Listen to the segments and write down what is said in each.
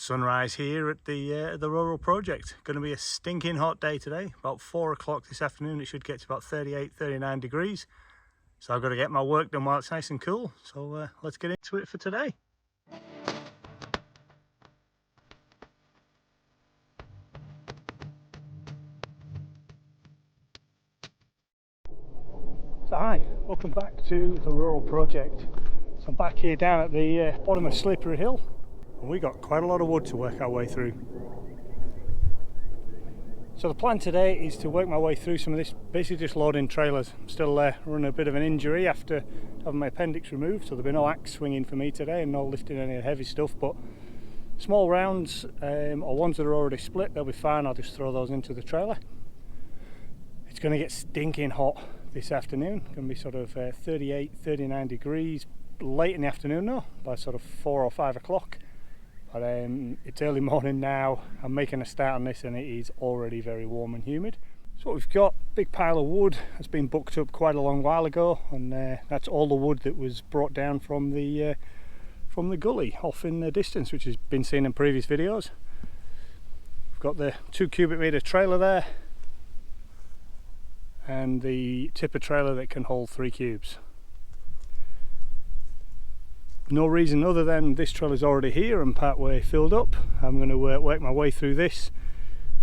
Sunrise here at the Rural Project. Going to be a stinking hot day today. About 4 o'clock this afternoon it should get to about 38, 39 degrees. So I've got to get my work done while it's nice and cool. So let's get into it for today. So hi, welcome back to the Rural Project. So I'm back here down at the bottom of Slippery Hill, and we got quite a lot of wood to work our way through. So the plan today is to work my way through some of this, basically just loading trailers. I'm still running a bit of an injury after having my appendix removed, so there'll be no axe swinging for me today and no lifting any of the heavy stuff, but small rounds or ones that are already split, they'll be fine. I'll just throw those into the trailer. It's going to get stinking hot this afternoon. It's going to be sort of 38, 39 degrees late in the afternoon now, by sort of 4 or 5 o'clock. But it's early morning now. I'm making a start on this and it is already very warm and humid. So what we've got, big pile of wood has been booked up quite a long while ago, and that's all the wood that was brought down from the gully off in the distance, which has been seen in previous videos. We've got the 2 cubic metre trailer there, and the tipper trailer that can hold 3 cubes. No reason other than this trailer's already here and part way filled up. I'm going to work my way through this.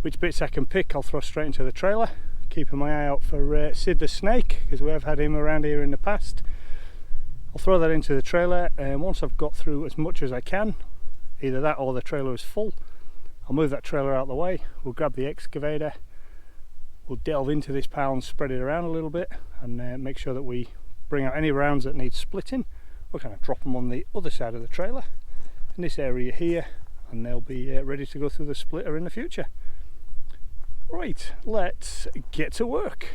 Which bits I can pick I'll throw straight into the trailer, keeping my eye out for Sid the snake, because we have had him around here in the past. I'll throw that into the trailer, and once I've got through as much as I can, either that or the trailer is full, I'll move that trailer out of the way. We'll grab the excavator, we'll delve into this pile and spread it around a little bit, and make sure that we bring out any rounds that need splitting. We'll kind of drop them on the other side of the trailer in this area here, and they'll be ready to go through the splitter in the future. Right, let's get to work.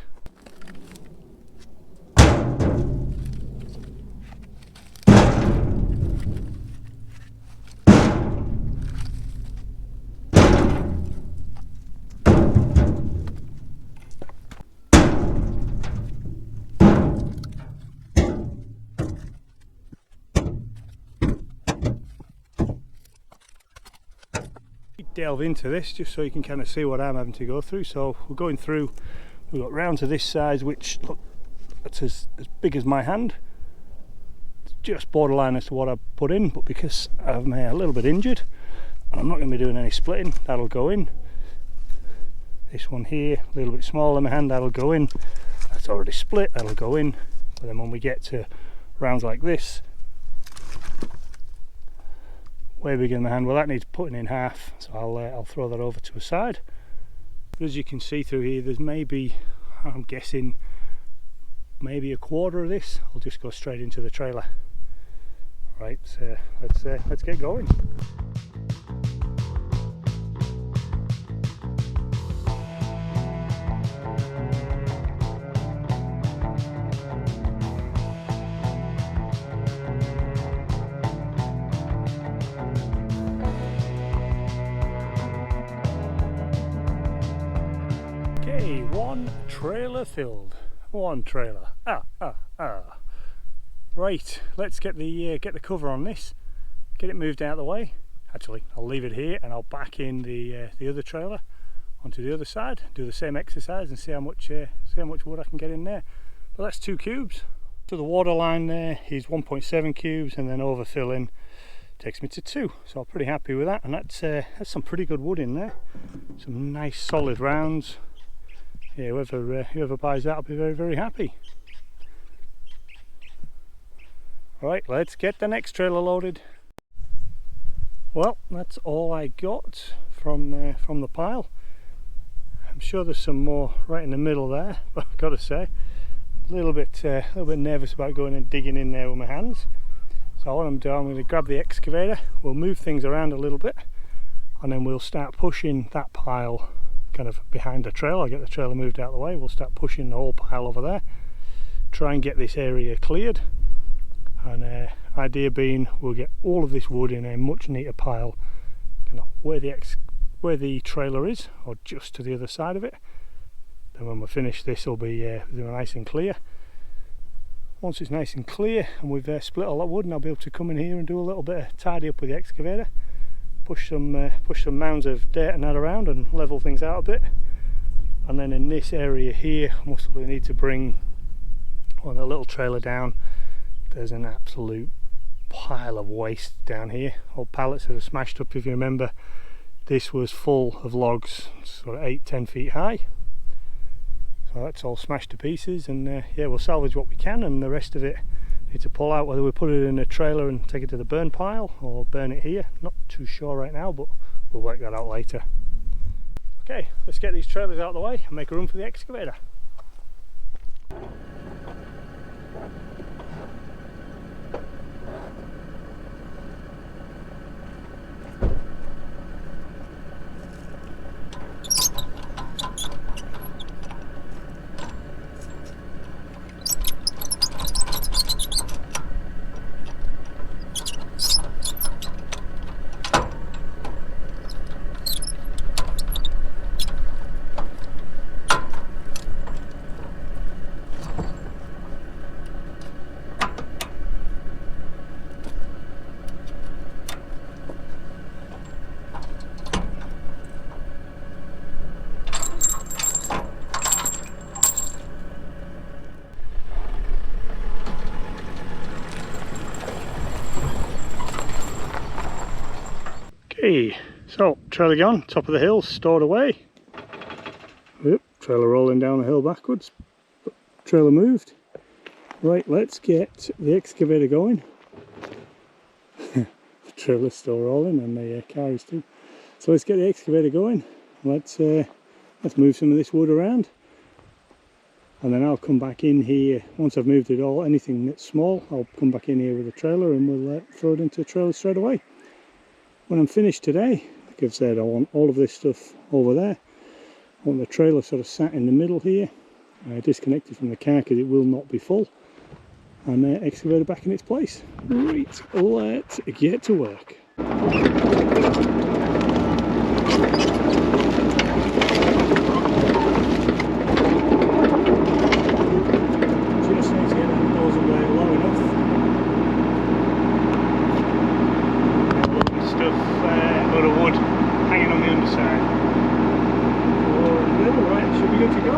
Delve into this just so you can kind of see what I'm having to go through. So we're going through, we've got rounds of this size, which look, that's as big as my hand. It's just borderline as to what I put in, but because I'm a little bit injured and I'm not going to be doing any splitting, that'll go in. This one here, a little bit smaller than my hand, that'll go in. That's already split, that'll go in. But then when we get to rounds like this, way bigger than my hand, well that needs putting in half, so I'll throw that over to a side. But as you can see through here, there's maybe, I'm guessing, maybe a quarter of this. I'll just go straight into the trailer. Right, let's get going. One trailer filled. One trailer. Right, let's get the cover on this. Get it moved out of the way. Actually, I'll leave it here and I'll back in the other trailer onto the other side. Do the same exercise and see how much wood I can get in there. But that's 2 cubes. So the water line there is 1.7 cubes, and then overfilling takes me to 2. So I'm pretty happy with that. And that's some pretty good wood in there. Some nice solid rounds. Yeah, whoever buys that will be very, very happy. Right, let's get the next trailer loaded. Well, that's all I got from the pile. I'm sure there's some more right in the middle there, but I've got to say, a little bit nervous about going and digging in there with my hands. So what I'm doing, I'm going to grab the excavator. We'll move things around a little bit, and then we'll start pushing that pile kind of behind the trailer. I'll get the trailer moved out of the way. We'll start pushing the whole pile over there, try and get this area cleared, and idea being we'll get all of this wood in a much neater pile, kind of where the trailer is, or just to the other side of it. Then when we're finished, this will be nice and clear. Once it's nice and clear and we've split all that wood, and I'll be able to come in here and do a little bit of tidy up with the excavator, push some mounds of dirt and that around and level things out a bit. And then in this area here, most probably need to bring the little trailer down. There's an absolute pile of waste down here. Old pallets that are smashed up. If you remember, this was full of logs, sort of 8-10 feet high. So that's all smashed to pieces, and yeah, we'll salvage what we can, and the rest of it need to pull out. Whether we put it in a trailer and take it to the burn pile or burn it here, not too sure right now, but we'll work that out later. Okay, let's get these trailers out of the way and make room for the excavator. Okay, so trailer gone, top of the hill, stored away. Oop, trailer rolling down the hill backwards. Trailer moved. Right, let's get the excavator going. The trailer's still rolling and the car is too. So let's get the excavator going. Let's move some of this wood around. And then I'll come back in here, once I've moved it all, anything that's small, I'll come back in here with a trailer and we'll throw it into the trailer straight away. When I'm finished today, like I've said, I want all of this stuff over there. I want the trailer sort of sat in the middle here, disconnected from the car because it will not be full, and excavator back in its place. Right, let's get to work. Just need to get that nozzle blade low enough. Load of wood hanging on the underside. Right, should be good to go.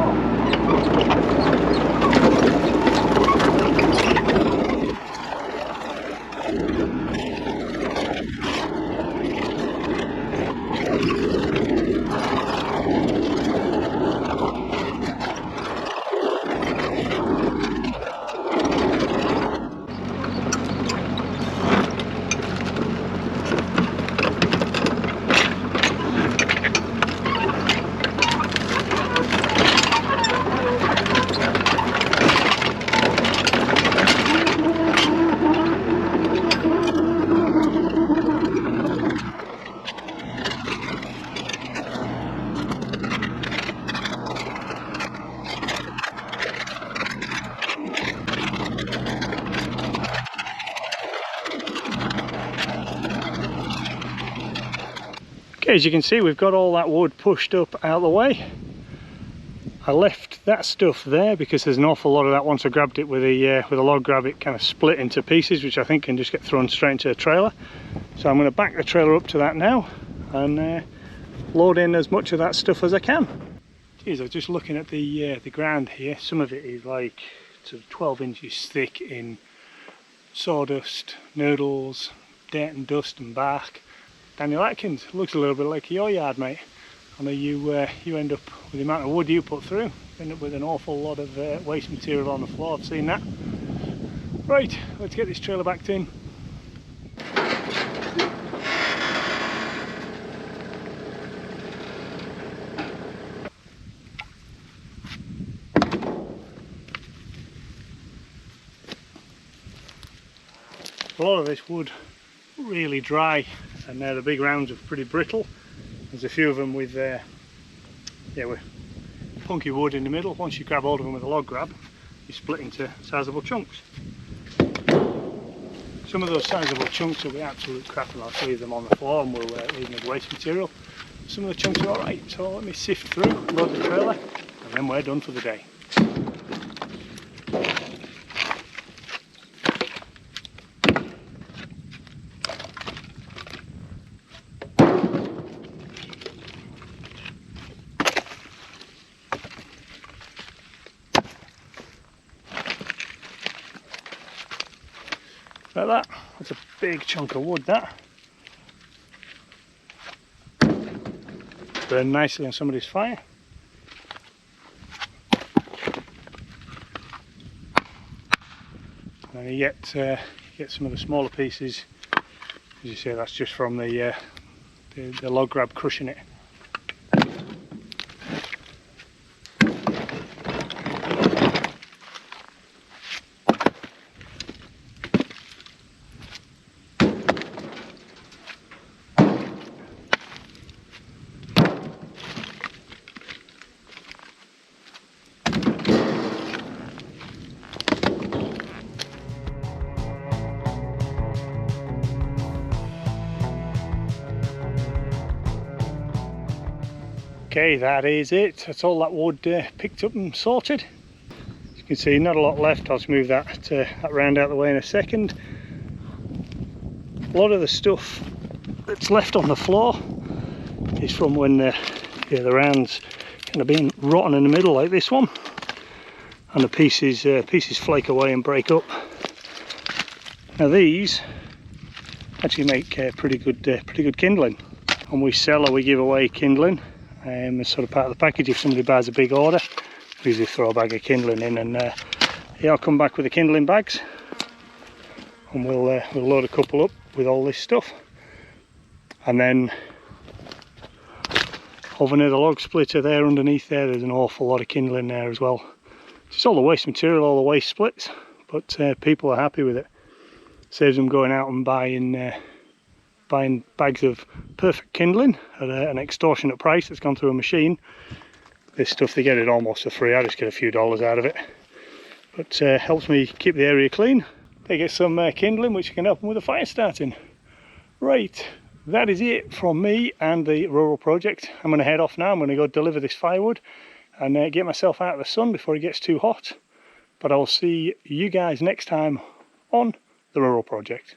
As you can see, we've got all that wood pushed up out of the way. I left that stuff there because there's an awful lot of that. Once I grabbed it with a log grab, it kind of split into pieces, which I think can just get thrown straight into a trailer. So I'm going to back the trailer up to that now and load in as much of that stuff as I can. Geez, I was just looking at the ground here. Some of it is like sort of 12 inches thick in sawdust, noodles, dirt and dust and bark. Daniel Atkins, looks a little bit like your yard, mate. I know you end up, with the amount of wood you put through, end up with an awful lot of waste material on the floor. I've seen that. Right, let's get this trailer backed in. A lot of this wood really dry, and the big rounds are pretty brittle. There's a few of them with with punky wood in the middle. Once you grab hold of them with a log grab, you split into sizable chunks. Some of those sizable chunks will be absolute crap and I'll leave them on the floor and we'll leave them as waste material. Some of the chunks are alright, so let me sift through, load the trailer, and then we're done for the day. like that. That's a big chunk of wood, that. Burned nicely on somebody's fire. And then you get some of the smaller pieces. As you say, that's just from the log grab crushing it. Okay, that is it. That's all that wood picked up and sorted. As you can see, not a lot left. I'll just move that round out the way in a second. A lot of the stuff that's left on the floor is from when the round's kind of been rotten in the middle, like this one, and the pieces flake away and break up. Now these actually make pretty good kindling, and we sell or we give away kindling. As sort of part of the package. If somebody buys a big order, we usually throw a bag of kindling in, and yeah, I'll come back with the kindling bags, and we'll load a couple up with all this stuff. And then over near the log splitter there, underneath there's an awful lot of kindling there as well. It's all the waste material, all the waste splits, but people are happy with it. Saves them going out and buying bags of perfect kindling at an extortionate price that's gone through a machine. This stuff, they get it almost for free. I just get a few dollars out of it, but helps me keep the area clean. They get some kindling which can help them with the fire starting. Right, that is it from me and the rural project. I'm going to head off now. I'm going to go deliver this firewood and get myself out of the sun before it gets too hot. But I will see you guys next time on the rural project.